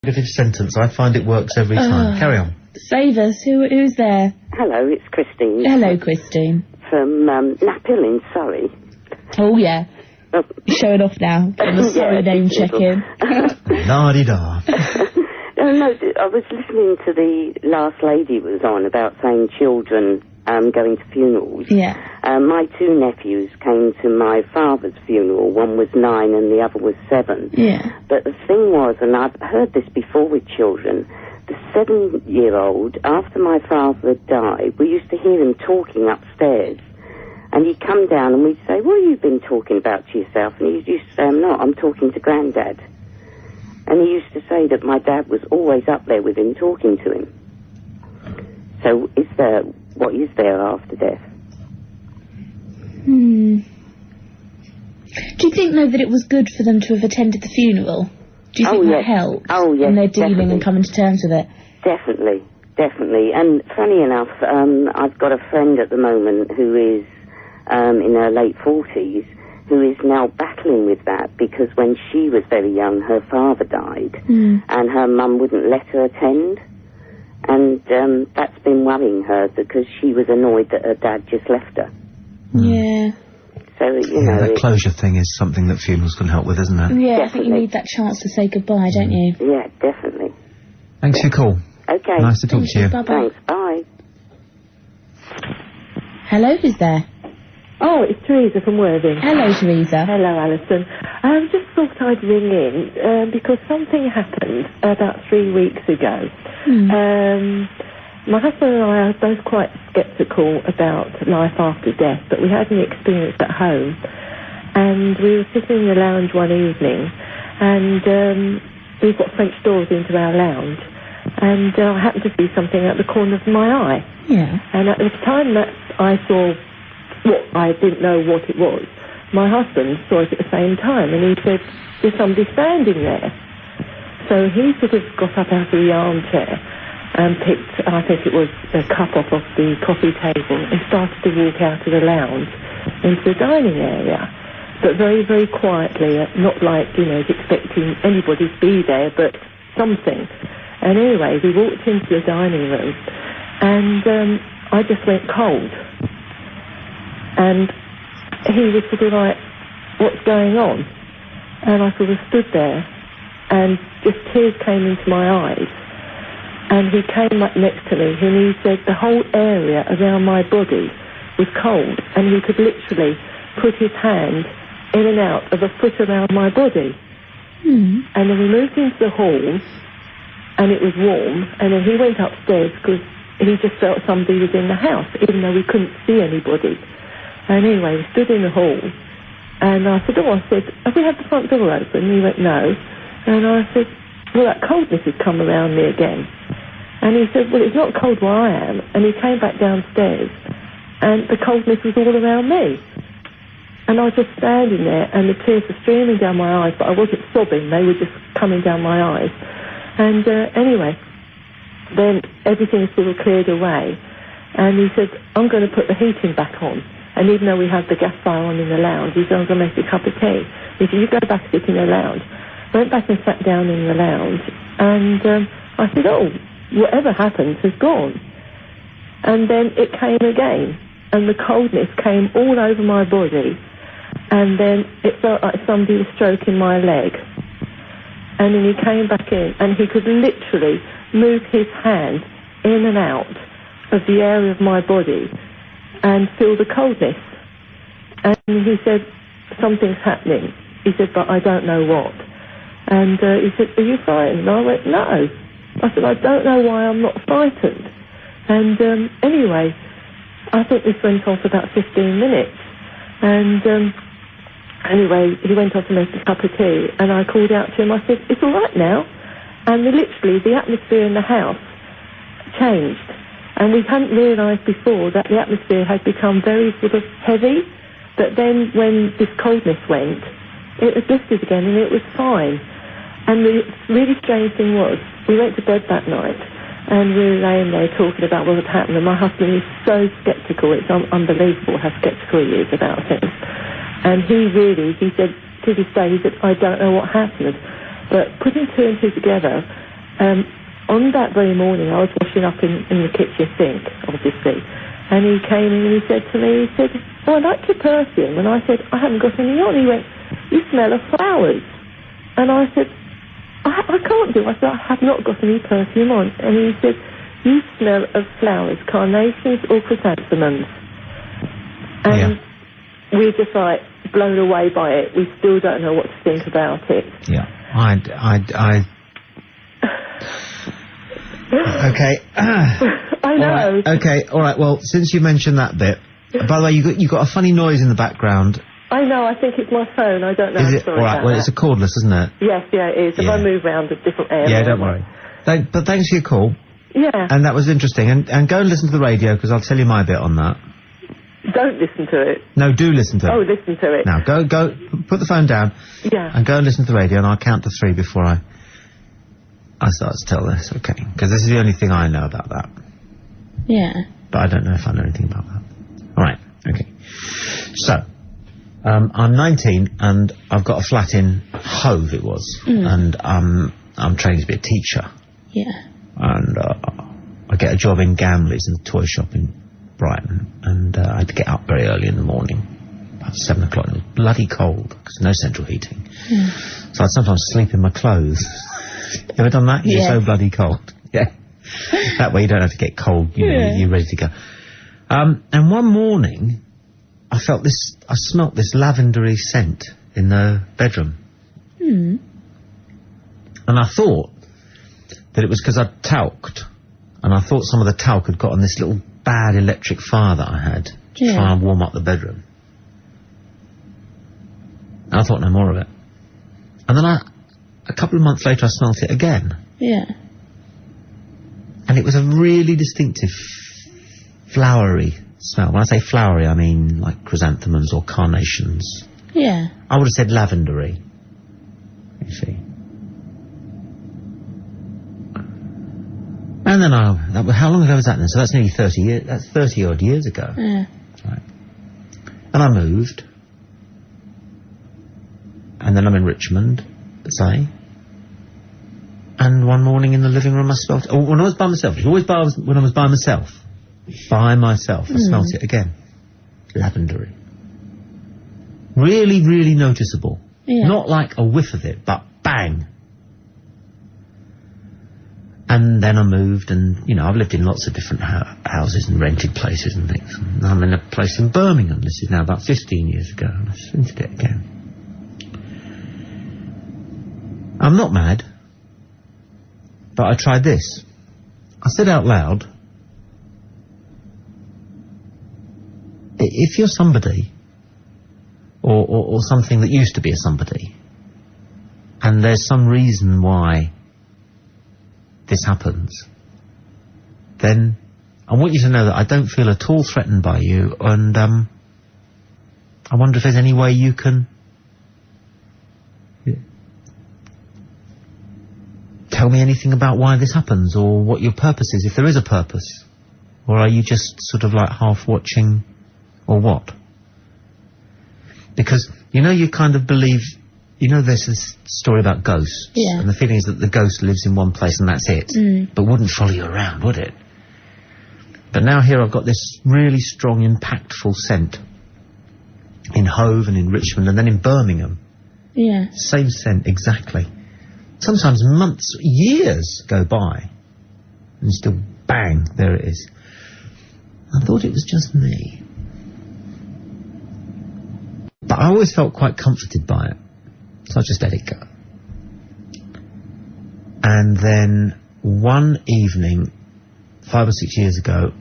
Negative sentence. I find it works every time. Carry on. Save us. Who's there? Hello, it's Christine. Hello, Christine. From Naphill in Surrey. Oh, yeah. Showing off now. Give us sorry name check-in. La-di-da. No, I was listening to the last lady was on about saying children going to funerals. Yeah. My two nephews came to my father's funeral. One was 9 and the other was 7. Yeah. But the thing was, and I've heard this before with children, the 7-year-old, after my father died, we used to hear him talking upstairs. And he'd come down and we'd say, what have you been talking about to yourself? And he used to say, I'm not, I'm talking to Grandad. And he used to say that my dad was always up there with him, talking to him. So what is there after death? Do you think, though, that it was good for them to have attended the funeral? Do you think that helped? Oh, yes, in their dealing definitely. and coming to terms with it? Definitely. And funny enough, I've got a friend at the moment who is in her late 40s, who is now battling with that because when she was very young, her father died, and her mum wouldn't let her attend. And that's been worrying her because she was annoyed that her dad just left her. Yeah. So, you know... that closure thing is something that funerals can help with, isn't it? Yeah, Definitely. I think you need that chance to say goodbye, don't you? Yeah, definitely. Thanks for your call. Okay. Nice to talk to you. Bye-bye. Thanks. Bye. Hello, who's there? Oh, it's Teresa from Worthing. Hello, Teresa. Hello, Alison. I just thought I'd ring in because something happened about 3 weeks ago. My husband and I are both quite sceptical about life after death, but we had an experience at home. And we were sitting in the lounge one evening, and we've got French doors into our lounge. And I happened to see something at the corner of my eye. Yeah. And at the time that I saw what I didn't know what it was, my husband saw it at the same time, and he said, there's somebody standing there. So he sort of got up out of the armchair and picked, I think it was a cup off of the coffee table, and started to walk out of the lounge into the dining area. But very, very quietly, not like, expecting anybody to be there, but something. And anyway, we walked into the dining room, and I just went cold. And he was sort of like, what's going on? And I sort of stood there, and just tears came into my eyes. And he came up next to me, and he said the whole area around my body was cold, and he could literally put his hand in and out of a foot around my body. And then we moved into the hall, and it was warm, and then he went upstairs because he just felt somebody was in the house, even though we couldn't see anybody. And anyway, we stood in the hall, and I said, have we had the front door open? And he went, no. And I said, well, that coldness has come around me again. And he said, well, it's not cold where I am. And he came back downstairs, and the coldness was all around me. And I was just standing there, and the tears were streaming down my eyes, but I wasn't sobbing, they were just coming down my eyes. And anyway, then everything sort of cleared away, and he said, I'm going to put the heating back on. And even though we had the gas fire on in the lounge, he said, I'm going to make a cup of tea. He said, you go back and sit in the lounge. Went back and sat down in the lounge, and I said, whatever happened has gone. And then it came again, and the coldness came all over my body, and then it felt like somebody was stroking my leg. And then he came back in, and he could literally move his hand in and out of the area of my body and feel the coldness. And he said, something's happening. He said, but I don't know what. And he said, are you frightened? And I went, no. I said, I don't know why I'm not frightened. And anyway, I think this went on for about 15 minutes. And anyway, he went off to make a cup of tea, and I called out to him, I said, it's all right now. And literally, the atmosphere in the house changed. And we hadn't realised before that the atmosphere had become very sort of heavy. But then when this coldness went, it was lifted again, and it was fine. And the really strange thing was, we went to bed that night, and we were laying there talking about what had happened, and my husband is so sceptical, it's unbelievable how sceptical he is about things. And he said, to this day, he said, I don't know what happened. But putting two and two together, On that very morning, I was washing up in the kitchen sink, obviously, and he came in and he said to me, he said, "Oh, I like your perfume." And I said, "I haven't got any on." He went, "You smell of flowers." And I said, I can't do. I said, "I have not got any perfume on." And he said, "You smell of flowers, carnations or chrysanthemums." And we're just like blown away by it. We still don't know what to think about it. Yeah. Okay. I know. All right. Okay, all right. Well, since you mentioned that bit, by the way, you got a funny noise in the background. I know. I think it's my phone. I don't know. Is it? All right. Well, it's a cordless, isn't it? Yes, yeah, it is. If I move around a different area. Yeah, don't worry. But thanks for your call. Yeah. And that was interesting. And go and listen to the radio, because I'll tell you my bit on that. Don't listen to it. No, do listen to it. Oh, listen to it. Now, go, put the phone down. Yeah. And go and listen to the radio, and I'll count to 3 before I start to tell this, okay? Because this is the only thing I know about that. Yeah. But I don't know if I know anything about that. All right, okay. So, I'm 19, and I've got a flat in Hove, it was. And I'm training to be a teacher. Yeah. And I get a job in Gamley's, in the toy shop in Brighton. And I had to get up very early in the morning, about 7 o'clock. It was bloody cold, because no central heating. Yeah. So I'd sometimes sleep in my clothes. You ever done that? You're so bloody cold. Yeah. That way you don't have to get cold, you know, you're ready to go. And one morning, I smelt this lavendery scent in the bedroom. And I thought that it was because I'd talked. And I thought some of the talc had got on this little bad electric fire that I had to try and warm up the bedroom. And I thought no more of it. And then a couple of months later, I smelt it again. Yeah. And it was a really distinctive, flowery smell. When I say flowery, I mean like chrysanthemums or carnations. Yeah. I would have said lavendery. You see. And then how long ago was that then? So that's nearly 30 years. That's 30 odd years ago. Yeah. Right. And I moved. And then I'm in Richmond, say. And one morning in the living room I smelt it. Oh, when I was by myself. It was always when I was by myself. By myself. I smelt it again. Lavendery. Really, really noticeable. Yeah. Not like a whiff of it, but bang. And then I moved, and, you know, I've lived in lots of different houses and rented places and things. And I'm in a place in Birmingham. This is now about 15 years ago, and I scented it again. I'm not mad, but I tried this. I said out loud, if you're somebody, or something that used to be a somebody, and there's some reason why this happens, then I want you to know that I don't feel at all threatened by you, and I wonder if there's any way you can tell me anything about why this happens, or what your purpose is, if there is a purpose. Or are you just sort of like half watching, or what? Because, you know, you kind of believe, you know, there's this story about ghosts. Yeah. And the feeling is that the ghost lives in one place and that's it. But wouldn't follow you around, would it? But now here I've got this really strong, impactful scent in Hove and in Richmond and then in Birmingham. Yeah. Same scent, exactly. Sometimes months, years go by, and still, bang, there it is. I thought it was just me. But I always felt quite comforted by it, so I just let it go. And then one evening, 5 or 6 years ago,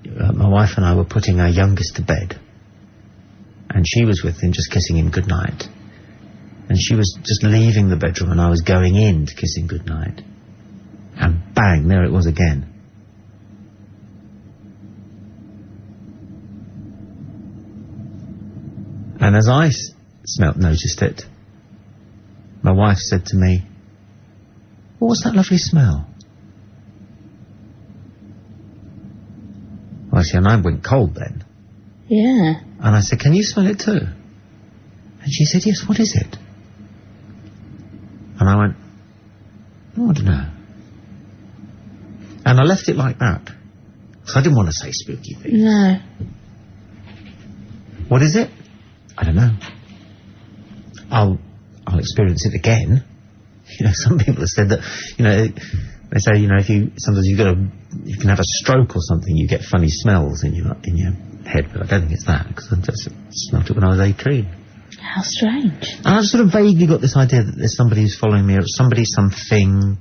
my wife and I were putting our youngest to bed, and she was with him, just kissing him goodnight. And she was just leaving the bedroom and I was going in to kiss him goodnight. And bang, there it was again. And as I noticed it, my wife said to me, "What was that lovely smell?" Well, see, and I went cold then. Yeah. And I said, "Can you smell it too?" And she said, "Yes, what is it?" And I went, Oh, I don't know. And I left it like that. So I didn't want to say spooky things. No. What is it? I don't know. I'll experience it again. You know, some people have said that, you know, they say, you know, sometimes you can have a stroke or something, you get funny smells in your head, but I don't think it's that, because I just smelt it when I was 18. How strange. And I've sort of vaguely got this idea that there's somebody who's following me, or something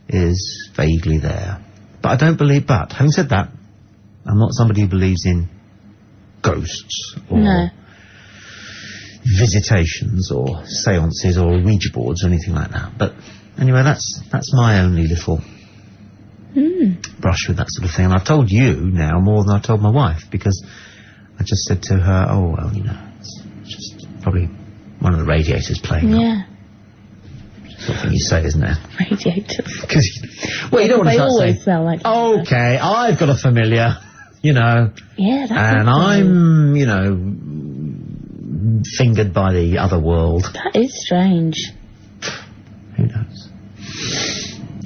is vaguely there. But I don't believe, but having said that, I'm not somebody who believes in ghosts or visitations or seances or Ouija boards or anything like that. But anyway, that's my only little brush with that sort of thing. And I've told you now more than I told my wife, because I just said to her, oh, well, you know, it's just probably one of the radiators playing up. Yeah. Something you say, isn't it? Radiators. Well, you don't want to They start always saying, smell like okay, I've got a familiar, you know. Yeah, that's and I'm, you know, fingered by the other world. That is strange. Who knows?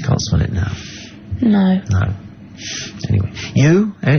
Can't smell it now. No. No. Anyway, you?